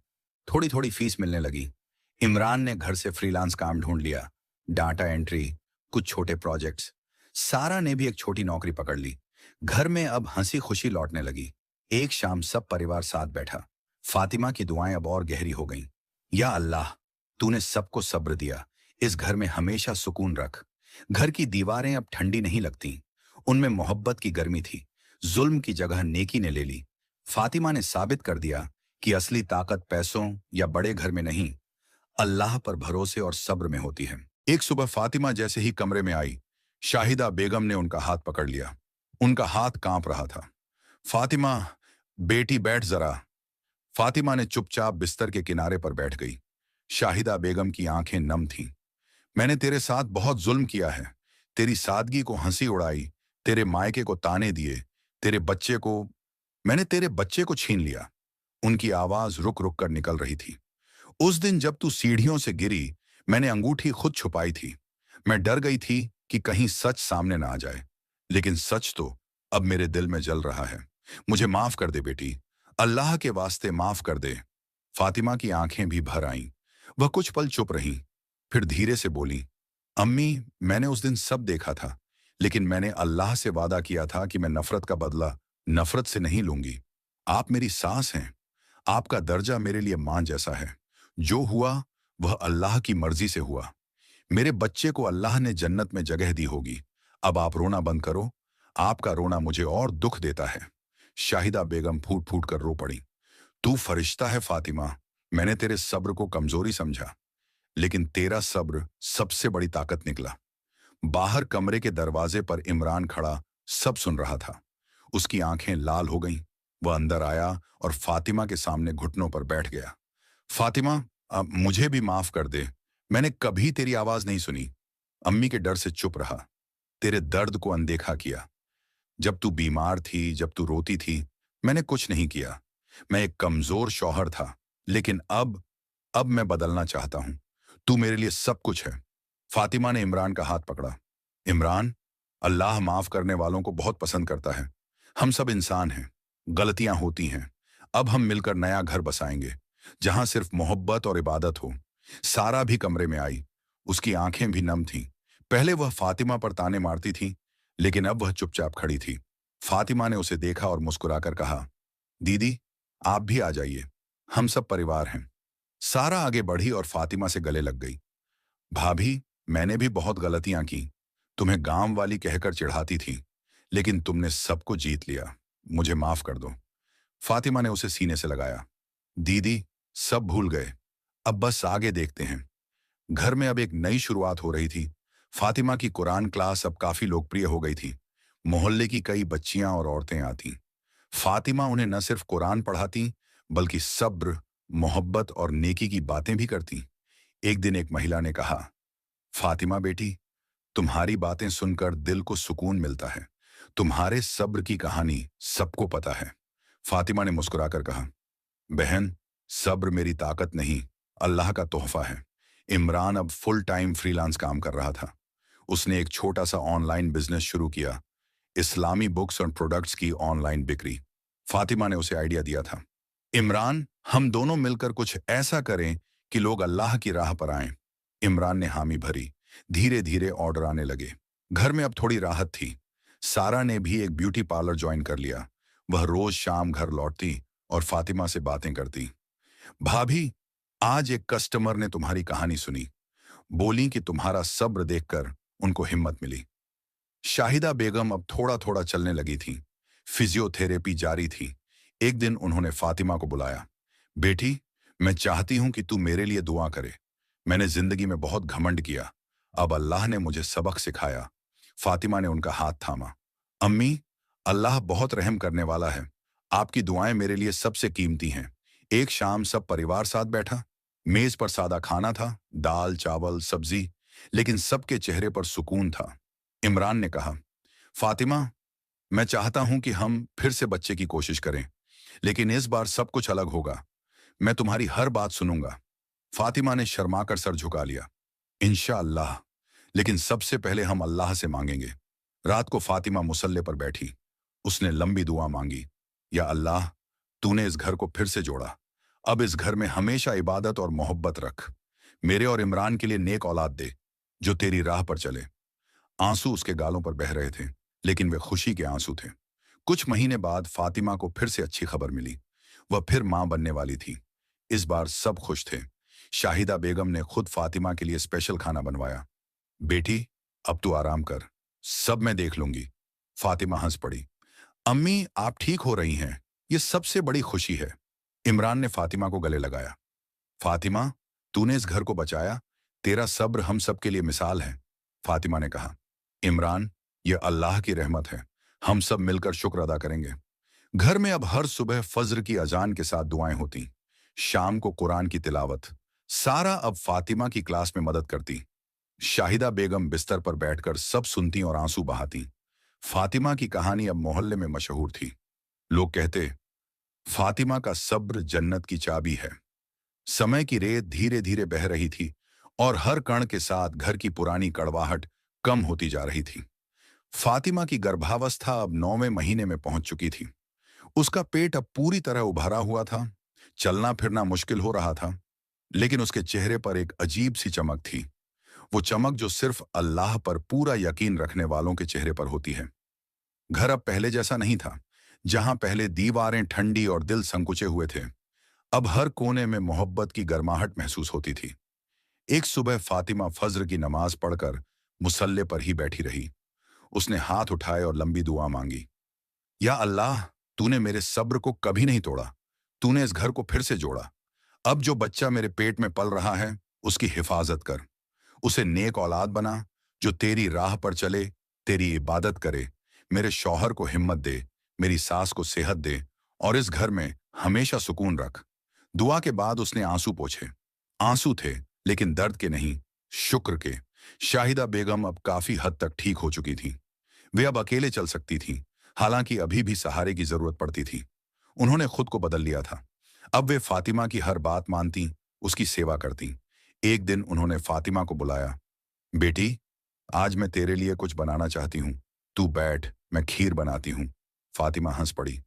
थोड़ी थोड़ी फीस मिलने लगी। इमरान ने घर से फ्रीलांस काम ढूंढ लिया, डाटा एंट्री, कुछ छोटे प्रोजेक्ट्स। सारा ने भी एक छोटी नौकरी पकड़ ली। घर में अब हंसी खुशी लौटने लगी। एक शाम सब परिवार साथ बैठा। फातिमा की दुआएं अब और गहरी हो गईं। या अल्लाह, तूने सबको सब्र दिया, इस घर में हमेशा सुकून रख। घर की दीवारें अब ठंडी नहीं लगती, उनमें मोहब्बत की गर्मी थी। जुल्म की जगह नेकी ने ले ली। फातिमा ने साबित कर दिया कि असली ताकत पैसों या बड़े घर में नहीं, अल्लाह पर भरोसे और सब्र में होती है। एक सुबह फातिमा जैसे ही कमरे में आई, शाहिदा बेगम ने उनका हाथ पकड़ लिया। उनका हाथ कांप रहा था। फातिमा, बेटी बैठ जरा। फातिमा ने चुपचाप बिस्तर के किनारे पर बैठ गई। शाहिदा बेगम की आंखें नम थीं। मैंने तेरे साथ बहुत जुल्म किया है, तेरी सादगी को हंसी उड़ाई, तेरे मायके को ताने दिए, तेरे बच्चे को मैंने तेरे बच्चे को छीन लिया। उनकी आवाज रुक रुक कर निकल रही थी। उस दिन जब तू सीढ़ियों से गिरी, मैंने अंगूठी खुद छुपाई थी। मैं डर गई थी कि कहीं सच सामने ना आ जाए, लेकिन सच तो अब मेरे दिल में जल रहा है। मुझे माफ कर दे बेटी, अल्लाह के वास्ते माफ कर दे। फातिमा की आंखें भी भर आईं। वह कुछ पल चुप रहीं, फिर धीरे से बोली, अम्मी, मैंने उस दिन सब देखा था, लेकिन मैंने अल्लाह से वादा किया था कि मैं नफरत का बदला नफरत से नहीं लूंगी। आप मेरी सास हैं, आपका दर्जा मेरे लिए मां जैसा है। जो हुआ वह अल्लाह की मर्जी से हुआ। मेरे बच्चे को अल्लाह ने जन्नत में जगह दी होगी। अब आप रोना बंद करो, आपका रोना मुझे और दुख देता है। शाहिदा बेगम फूट फूट कर रो पड़ी। तू फरिश्ता है फातिमा, मैंने तेरे सब्र को कमजोरी समझा, लेकिन तेरा सब्र सबसे बड़ी ताकत निकला। बाहर कमरे के दरवाजे पर इमरान खड़ा सब सुन रहा था। उसकी आंखें लाल हो गईं। वह अंदर आया और फातिमा के सामने घुटनों पर बैठ गया। फातिमा, मुझे भी माफ कर दे, मैंने कभी तेरी आवाज नहीं सुनी। अम्मी के डर से चुप रहा, तेरे दर्द को अनदेखा किया। जब तू बीमार थी, जब तू रोती थी, मैंने कुछ नहीं किया। मैं एक कमजोर शौहर था, लेकिन अब मैं बदलना चाहता हूं। तू मेरे लिए सब कुछ है। फातिमा ने इमरान का हाथ पकड़ा। इमरान, अल्लाह माफ करने वालों को बहुत पसंद करता है। हम सब इंसान हैं, गलतियां होती हैं। अब हम मिलकर नया घर बसाएंगे, जहां सिर्फ मोहब्बत और इबादत हो। सारा भी कमरे में आई। उसकी आंखें भी नम थीं। पहले वह फातिमा पर ताने मारती थी, लेकिन अब वह चुपचाप खड़ी थी। फातिमा ने उसे देखा और मुस्कुराकर कहा, दीदी, आप भी आ जाइए, हम सब परिवार हैं। सारा आगे बढ़ी और फातिमा से गले लग गई। भाभी, मैंने भी बहुत गलतियां की, तुम्हें गांव वाली कहकर चिढ़ाती थी, लेकिन तुमने सबको जीत लिया, मुझे माफ कर दो। फातिमा ने उसे सीने से लगाया। दीदी, सब भूल गए, अब बस आगे देखते हैं। घर में अब एक नई शुरुआत हो रही थी। फातिमा की कुरान क्लास अब काफी लोकप्रिय हो गई थी। मोहल्ले की कई बच्चियां और औरतें आती। फातिमा उन्हें न सिर्फ कुरान पढ़ाती, बल्कि सब्र, मोहब्बत और नेकी की बातें भी करती। एक दिन एक महिला ने कहा, फातिमा बेटी, तुम्हारी बातें सुनकर दिल को सुकून मिलता है। तुम्हारे सब्र की कहानी सबको पता है। फातिमा ने मुस्कुराकर कहा, बहन, सब्र मेरी ताकत नहीं, अल्लाह का तोहफा है। इमरान अब फुल टाइम फ्रीलांस काम कर रहा था। उसने एक छोटा सा ऑनलाइन बिजनेस शुरू किया, इस्लामी बुक्स और प्रोडक्ट्स की ऑनलाइन बिक्री। फातिमा ने उसे आइडिया दिया था, इमरान, हम दोनों मिलकर कुछ ऐसा करें कि लोग अल्लाह की राह पर आएं। इमरान ने हामी भरी। धीरे धीरे ऑर्डर आने लगे। घर में अब थोड़ी राहत थी। सारा ने भी एक ब्यूटी पार्लर ज्वाइन कर लिया। वह रोज शाम घर लौटती और फातिमा से बातें करती। भाभी, आज एक कस्टमर ने तुम्हारी कहानी सुनी। बोली कि तुम्हारा सब्र देखकर उनको हिम्मत मिली। शाहिदा बेगम अब थोड़ा थोड़ा चलने लगी थी। फिजियोथेरेपी जारी थी। एक दिन उन्होंने फातिमा को बुलाया। बेटी, मैं चाहती हूं कि तू मेरे लिए दुआ करे। मैंने जिंदगी में बहुत घमंड किया, अब अल्लाह ने मुझे सबक सिखाया। फातिमा ने उनका हाथ थामा। अम्मी, अल्लाह बहुत रहम करने वाला है। आपकी दुआएं मेरे लिए सबसे कीमती हैं। एक शाम सब परिवार साथ बैठा। मेज पर सादा खाना था, दाल चावल सब्जी, लेकिन सबके चेहरे पर सुकून था। इमरान ने कहा, फातिमा, मैं चाहता हूं कि हम फिर से बच्चे की कोशिश करें, लेकिन इस बार सब कुछ अलग होगा। मैं तुम्हारी हर बात सुनूंगा। फातिमा ने शर्माकर सर झुका लिया। इंशाअल्लाह, लेकिन सबसे पहले हम अल्लाह से मांगेंगे। रात को फातिमा मुसल्ले पर बैठी। उसने लंबी दुआ मांगी। या अल्लाह, तूने इस घर को फिर से जोड़ा। अब इस घर में हमेशा इबादत और मोहब्बत रख। मेरे और इमरान के लिए नेक औलाद दे, जो तेरी राह पर चले। आंसू उसके गालों पर बह रहे थे, लेकिन वे खुशी के आंसू थे। कुछ महीने बाद फातिमा को फिर से अच्छी खबर मिली। वह फिर मां बनने वाली थी। इस बार सब खुश थे। शाहिदा बेगम ने खुद फातिमा के लिए स्पेशल खाना बनवाया। बेटी, अब तू आराम कर, सब मैं देख लूंगी। फातिमा हंस पड़ी। अम्मी, आप ठीक हो रही हैं, ये सबसे बड़ी खुशी है। इमरान ने फातिमा को गले लगाया। फातिमा, तूने इस घर को बचाया। तेरा सब्र हम सब के लिए मिसाल है। फातिमा ने कहा, इमरान, यह अल्लाह की रहमत है। हम सब मिलकर शुक्र अदा करेंगे। घर में अब हर सुबह फज्र की अजान के साथ दुआएं होती। शाम को कुरान की तिलावत। सारा अब फातिमा की क्लास में मदद करती। शाहिदा बेगम बिस्तर पर बैठकर सब सुनती और आंसू बहाती। फातिमा की कहानी अब मोहल्ले में मशहूर थी। लोग कहते, फातिमा का सब्र जन्नत की चाबी है। समय की रेत धीरे धीरे बह रही थी और हर कण के साथ घर की पुरानी कड़वाहट कम होती जा रही थी। फातिमा की गर्भावस्था अब 9वें महीने में पहुंच चुकी थी। उसका पेट अब पूरी तरह उभरा हुआ था। चलना फिरना मुश्किल हो रहा था, लेकिन उसके चेहरे पर एक अजीब सी चमक थी। वो चमक जो सिर्फ अल्लाह पर पूरा यकीन रखने वालों के चेहरे पर होती है। घर अब पहले जैसा नहीं था। जहां पहले दीवारें ठंडी और दिल संकुचे हुए थे, अब हर कोने में मोहब्बत की गर्माहट महसूस होती थी। एक सुबह फातिमा फज्र की नमाज पढ़कर मुसल्ले पर ही बैठी रही। उसने हाथ उठाए और लंबी दुआ मांगी। या अल्लाह, तूने मेरे सब्र को कभी नहीं तोड़ा। तूने इस घर को फिर से जोड़ा। अब जो बच्चा मेरे पेट में पल रहा है, उसकी हिफाजत कर। उसे नेक औलाद बना, जो तेरी राह पर चले, तेरी इबादत करे। मेरे शौहर को हिम्मत दे, मेरी सास को सेहत दे, और इस घर में हमेशा सुकून रख। दुआ के बाद उसने आंसू पोंछे। आंसू थे, लेकिन दर्द के नहीं, शुक्र के। शाहिदा बेगम अब काफी हद तक ठीक हो चुकी थी। वे अब अकेले चल सकती थी, हालांकि अभी भी सहारे की जरूरत पड़ती थी। उन्होंने खुद को बदल लिया था। अब वे फातिमा की हर बात मानती, उसकी सेवा करती। एक दिन उन्होंने फातिमा को बुलाया। बेटी, आज मैं तेरे लिए कुछ बनाना चाहती हूँ। तू बैठ, मैं खीर बनाती हूँ। फातिमा हंस पड़ी।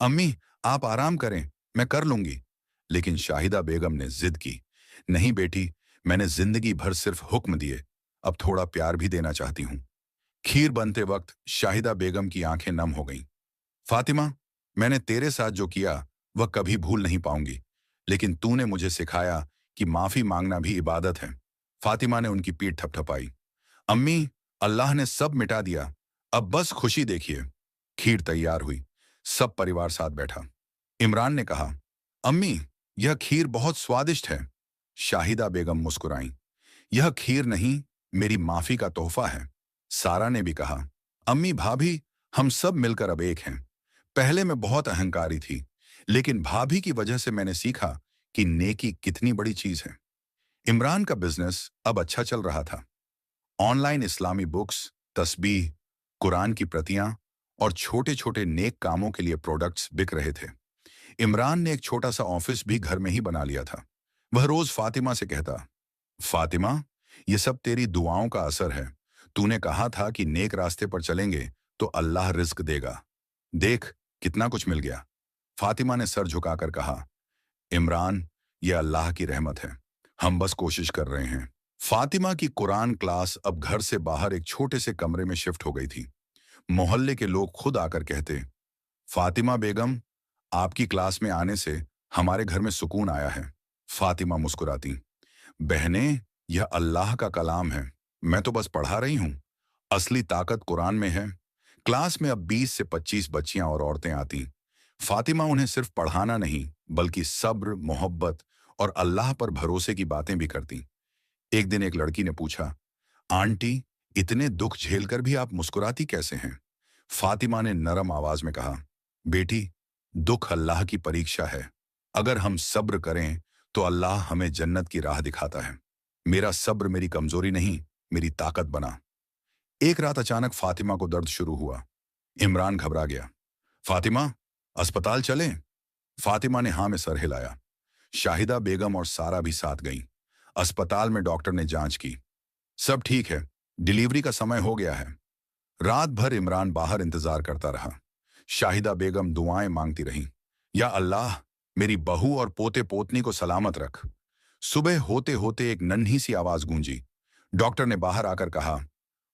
अम्मी, आप आराम करें, मैं कर लूंगी। लेकिन शाहिदा बेगम ने जिद की। नहीं बेटी, मैंने जिंदगी भर सिर्फ हुक्म दिए, अब थोड़ा प्यार भी देना चाहती हूँ। खीर बनते वक्त शाहिदा बेगम की आंखें नम हो गईं। फातिमा, मैंने तेरे साथ जो किया वह कभी भूल नहीं पाऊंगी, लेकिन तूने मुझे सिखाया कि माफी मांगना भी इबादत है। फातिमा ने उनकी पीठ थपथपाई। अम्मी, अल्लाह ने सब मिटा दिया, अब बस खुशी देखिए। खीर तैयार हुई। सब परिवार साथ बैठा। इमरान ने कहा, अम्मी, यह खीर बहुत स्वादिष्ट है। शाहिदा बेगम मुस्कुराई। यह खीर नहीं, मेरी माफी का तोहफा है। सारा ने भी कहा, अम्मी भाभी, हम सब मिलकर अब एक हैं। पहले मैं बहुत अहंकारी थी, लेकिन भाभी की वजह से मैंने सीखा कि नेकी कितनी बड़ी चीज है। इमरान का बिजनेस अब अच्छा चल रहा था। ऑनलाइन इस्लामी बुक्स, तस्बीह, कुरान की प्रतियां और छोटे छोटे नेक कामों के लिए प्रोडक्ट्स बिक रहे थे। इमरान ने एक छोटा सा ऑफिस भी घर में ही बना लिया था। वह रोज फातिमा से कहता, फातिमा, ये सब तेरी दुआओं का असर है। तूने कहा था कि नेक रास्ते पर चलेंगे तो अल्लाह रिज्क देगा। देख, कितना कुछ मिल गया। फातिमा ने सर झुकाकर कहा, इमरान, ये अल्लाह की रहमत है। हम बस कोशिश कर रहे हैं। फातिमा की कुरान क्लास अब घर से बाहर एक छोटे से कमरे में शिफ्ट हो गई थी। मोहल्ले के लोग खुद आकर कहते, फातिमा बेगम, आपकी क्लास में आने से हमारे घर में सुकून आया है। फातिमा मुस्कुराती, बहनें, यह अल्लाह का कलाम है। मैं तो बस पढ़ा रही हूं। असली ताकत कुरान में है। क्लास में अब 20 से 25 बच्चियां और औरतें आती। फातिमा उन्हें सिर्फ पढ़ाना नहीं, बल्कि सब्र, मोहब्बत और अल्लाह पर भरोसे की बातें भी करती। एक दिन एक लड़की ने पूछा, आंटी, इतने दुख झेलकर भी आप मुस्कुराती कैसे हैं? फातिमा ने नरम आवाज में कहा, बेटी, दुख अल्लाह की परीक्षा है। अगर हम सब्र करें तो अल्लाह हमें जन्नत की राह दिखाता है। मेरा सब्र मेरी कमजोरी नहीं, मेरी ताकत बना। एक रात अचानक फातिमा को दर्द शुरू हुआ। इमरान घबरा गया। फातिमा, अस्पताल चलें? फातिमा ने हाँ में सर हिलाया। शाहिदा बेगम और सारा भी साथ गईं। अस्पताल में डॉक्टर ने जांच की। सब ठीक है, डिलीवरी का समय हो गया है। रात भर इमरान बाहर इंतजार करता रहा। शाहिदा बेगम दुआएं मांगती रहीं, या अल्लाह, मेरी बहू और पोते पोतनी को सलामत रख। सुबह होते होते एक नन्ही सी आवाज गूंजी। डॉक्टर ने बाहर आकर कहा,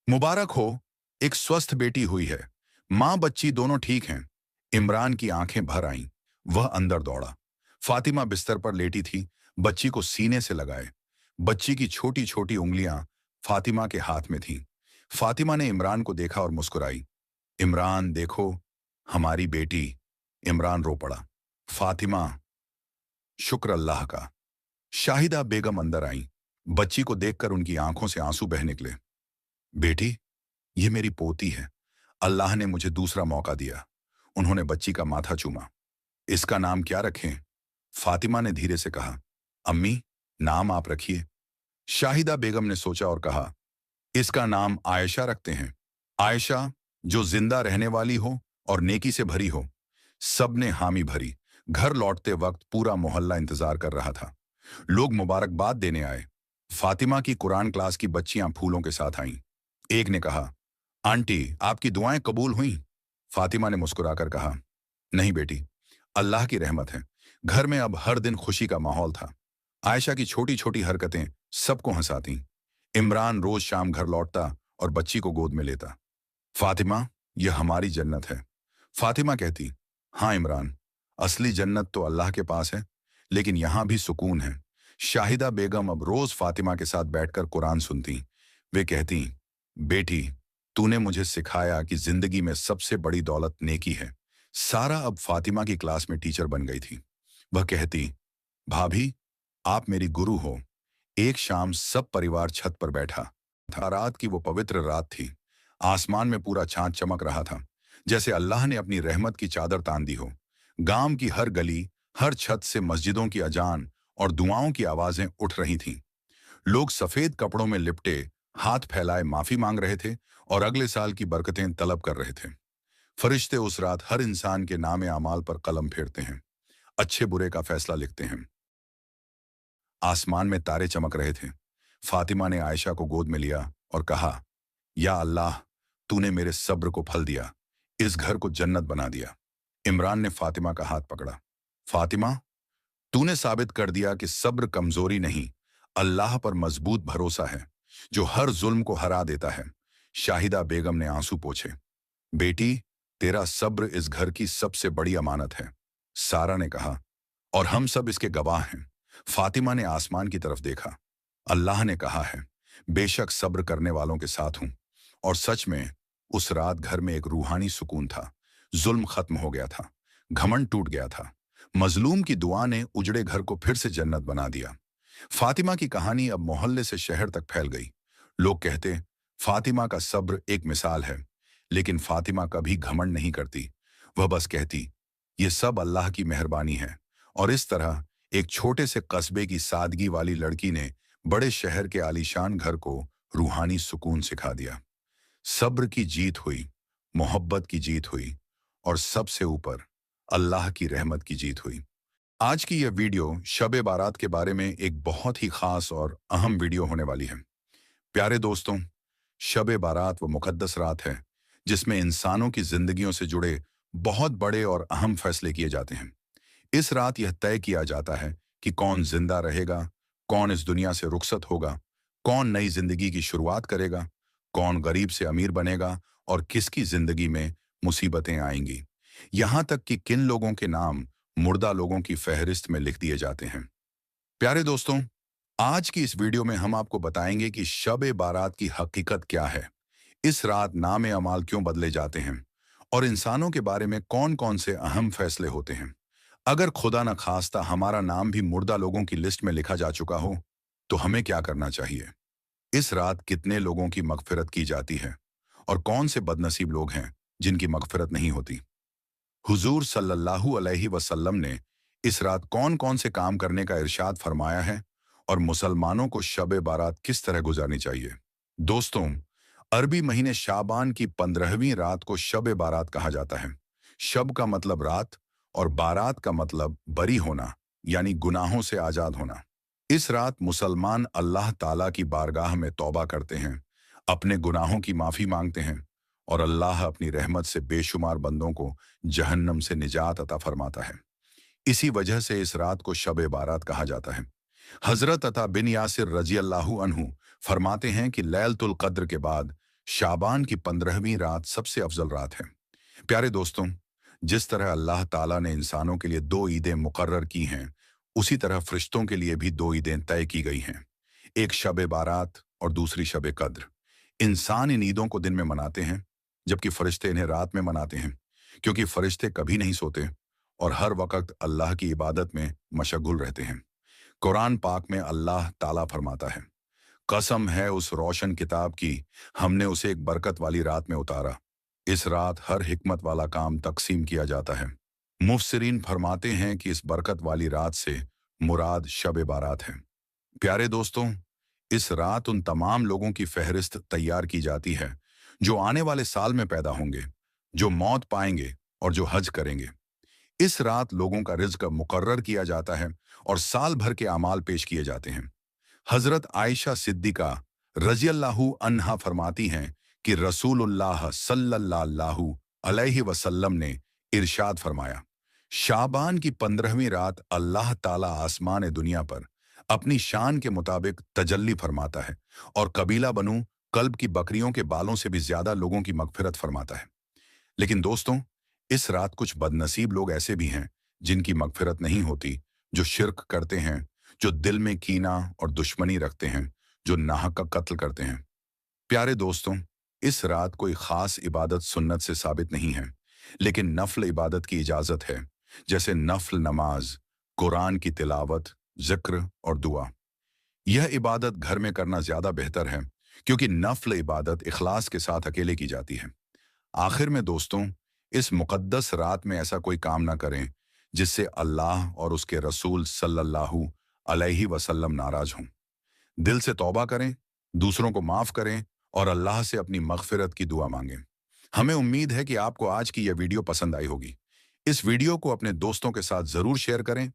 मुबारक हो, एक स्वस्थ बेटी हुई है। मां बच्ची दोनों ठीक हैं। इमरान की आंखें भर आईं। वह अंदर दौड़ा। फातिमा बिस्तर पर लेटी थी, बच्ची को सीने से लगाए। बच्ची की छोटी छोटी उंगलियां फातिमा के हाथ में थीं। फातिमा ने इमरान को देखा और मुस्कुराई। इमरान, देखो, हमारी बेटी। इमरान रो पड़ा। फातिमा, शुक्र अल्लाह का। शाहिदा बेगम अंदर आईं। बच्ची को देखकर उनकी आंखों से आंसू बह निकले। बेटी, ये मेरी पोती है। अल्लाह ने मुझे दूसरा मौका दिया। उन्होंने बच्ची का माथा चूमा। इसका नाम क्या रखें? फातिमा ने धीरे से कहा, अम्मी, नाम आप रखिए। शाहिदा बेगम ने सोचा और कहा, इसका नाम आयशा रखते हैं। आयशा, जो जिंदा रहने वाली हो और नेकी से भरी हो। सबने हामी भरी। घर लौटते वक्त पूरा मोहल्ला इंतजार कर रहा था। लोग मुबारकबाद देने आए। फातिमा की कुरान क्लास की बच्चियां फूलों के साथ आईं। एक ने कहा, आंटी, आपकी दुआएं कबूल हुईं? फातिमा ने मुस्कुराकर कहा, नहीं बेटी, अल्लाह की रहमत है। घर में अब हर दिन खुशी का माहौल था। आयशा की छोटी छोटी हरकतें सबको हंसाती। इमरान रोज शाम घर लौटता और बच्ची को गोद में लेता। फातिमा, यह हमारी जन्नत है। फातिमा कहती, हाँ इमरान, असली जन्नत तो अल्लाह के पास है, लेकिन यहां भी सुकून है। शाहिदा बेगम अब रोज फातिमा के साथ बैठकर कुरान सुनती। वे कहती, बेटी, तूने मुझे सिखाया कि जिंदगी में सबसे बड़ी दौलत नेकी है। सारा अब फातिमा की क्लास में टीचर बन गई थी। वह कहती, भाभी, आप मेरी गुरु हो। एक शाम सब परिवार छत पर बैठा था। रात की वो पवित्र रात थी। आसमान में पूरा चांद चमक रहा था, जैसे अल्लाह ने अपनी रहमत की चादर तान दी हो। गांव की हर गली, हर छत से मस्जिदों की अजान और दुआओं की आवाजें उठ रही थीं। लोग सफेद कपड़ों में लिपटे हाथ फैलाए माफी मांग रहे थे और अगले साल की बरकतें तलब कर रहे थे। फरिश्ते उस रात हर इंसान के नामे आमाल पर कलम फेरते हैं, अच्छे बुरे का फैसला लिखते हैं। आसमान में तारे चमक रहे थे। फातिमा ने आयशा को गोद में लिया और कहा, या अल्लाह, तूने मेरे सब्र को फल दिया, इस घर को जन्नत बना दिया। इमरान ने फातिमा का हाथ पकड़ा। फातिमा, तूने साबित कर दिया कि सब्र कमजोरी नहीं, अल्लाह पर मजबूत भरोसा है, जो हर जुल्म को हरा देता है। शाहिदा बेगम ने आंसू पोंछे। बेटी, तेरा सब्र इस घर की सबसे बड़ी अमानत है। सारा ने कहा, और हम सब इसके गवाह हैं। फातिमा ने आसमान की तरफ देखा। अल्लाह ने कहा है, बेशक सब्र करने वालों के साथ हूं। और सच में उस रात घर में एक रूहानी सुकून था। जुल्म खत्म हो गया था, घमंड टूट गया था। मजलूम की दुआ ने उजड़े घर को फिर से जन्नत बना दिया। फातिमा की कहानी अब मोहल्ले से शहर तक फैल गई। लोग कहते, फातिमा का सब्र एक मिसाल है। लेकिन फातिमा कभी घमंड नहीं करती। वह बस कहती, ये सब अल्लाह की मेहरबानी है। और इस तरह एक छोटे से कस्बे की सादगी वाली लड़की ने बड़े शहर के आलीशान घर को रूहानी सुकून सिखा दिया। सब्र की जीत हुई, मोहब्बत की जीत हुई और सबसे ऊपर अल्लाह की रहमत की जीत हुई। आज की यह वीडियो शब बारात के बारे में एक बहुत ही खास और अहम वीडियो होने वाली है। प्यारे दोस्तों, शब बारात वो मुकद्दस रात है जिसमें इंसानों की जिंदगियों से जुड़े बहुत बड़े और अहम फैसले किए जाते हैं। इस रात यह तय किया जाता है कि कौन जिंदा रहेगा, कौन इस दुनिया से रुखसत होगा, कौन नई जिंदगी की शुरुआत करेगा, कौन गरीब से अमीर बनेगा और किसकी जिंदगी में मुसीबतें आएंगी। यहां तक कि किन लोगों के नाम मुर्दा लोगों की फहरिस्त में लिख दिए जाते हैं। प्यारे दोस्तों, आज की इस वीडियो में हम आपको बताएंगे कि शब बारात की हकीकत क्या है, इस रात नाम अमाल क्यों बदले जाते हैं और इंसानों के बारे में कौन कौन से अहम फैसले होते हैं। अगर खुदा न खास्ता हमारा नाम भी मुर्दा लोगों की लिस्ट में लिखा जा चुका हो, तो हमें क्या करना चाहिए? इस रात कितने लोगों की मगफिरत की जाती है और कौन से बदनसीब लोग हैं जिनकी मगफिरत नहीं होती? हुजूर सल्लल्लाहु अलैहि वसल्लम ने इस रात कौन कौन से काम करने का इरशाद फरमाया है और मुसलमानों को शब बारात किस तरह गुजारनी चाहिए? दोस्तों, अरबी महीने शाबान की 15वीं रात को शब बारात कहा जाता है। शब का मतलब रात और बारात का मतलब बरी होना, यानी गुनाहों से आजाद होना। इस रात मुसलमान अल्लाह ताला की बारगाह में तौबा करते हैं, अपने गुनाहों की माफी मांगते हैं और अल्लाह अपनी रहमत से बेशुमार बंदों को जहन्नम से निजात अता फरमाता है। इसी वजह से इस रात को शब बारात कहा जाता है। हजरत अता बिन यासिर रजी अल्लाहु अन्हु फरमाते हैं कि लैलतुल कद्र के बाद शाबान की 15वीं रात सबसे अफजल रात है। प्यारे दोस्तों, जिस तरह अल्लाह ताला ने इंसानों के लिए 2 ईदें मुकर्रर की हैं, उसी तरह फरिश्तों के लिए भी 2 ईदें तय की गई हैं। एक शब बारात और दूसरी शब कद्र। इंसान इन ईदों को दिन में मनाते हैं, जबकि फरिश्ते इन्हें रात में मनाते हैं, क्योंकि फरिश्ते कभी नहीं सोते और हर वक्त अल्लाह की इबादत में मशगुल रहते हैं। कुरान पाक में अल्लाह ताला फरमाता है, कसम है उस रोशन किताब की, हमने उसे एक बरकत वाली रात में उतारा। इस रात हर हिकमत वाला काम तकसीम किया जाता है। मुफस्सिरीन फरमाते हैं कि इस बरकत वाली रात से मुराद शब बारात है। प्यारे दोस्तों, इस रात उन तमाम लोगों की फहरिस्त तैयार की जाती है जो आने वाले साल में पैदा होंगे, जो मौत पाएंगे और जो हज करेंगे। इस रात लोगों का रिज्क मुकर्रर किया जाता है और साल भर के अमाल पेश किए जाते हैं। हजरत आयशा सिद्दीका रजी अल्लाहु अन्हा फरमाती हैं कि रसूलुल्लाह सल्लल्लाहु अलैहि वसल्लम ने इरशाद फरमाया, शाबान की 15वीं रात अल्लाह ताला आसमान दुनिया पर अपनी शान के मुताबिक तजल्ली फरमाता है और कबीला बनू कल्ब की बकरियों के बालों से भी ज्यादा लोगों की मगफिरत फरमाता है। लेकिन दोस्तों, इस रात कुछ बदनसीब लोग ऐसे भी हैं जिनकी मगफिरत नहीं होती, जो शिर्क करते हैं, जो दिल में कीना और दुश्मनी रखते हैं, जो नाहक का कत्ल करते हैं। प्यारे दोस्तों, इस रात कोई खास इबादत सुन्नत से साबित नहीं है, लेकिन नफल इबादत की इजाजत है, जैसे नफल नमाज, कुरान की तिलावत, जिक्र और दुआ। यह इबादत घर में करना ज्यादा बेहतर है, क्योंकि नफल इबादत इखलास के साथ अकेले की जाती है। आखिर में दोस्तों, इस मुकद्दस रात में ऐसा कोई काम ना करें जिससे अल्लाह और उसके रसूल सल्लल्लाहु अलैहि वसल्लम नाराज हों। दिल से तौबा करें, दूसरों को माफ करें और अल्लाह से अपनी मगफिरत की दुआ मांगें। हमें उम्मीद है कि आपको आज की यह वीडियो पसंद आई होगी। इस वीडियो को अपने दोस्तों के साथ जरूर शेयर करें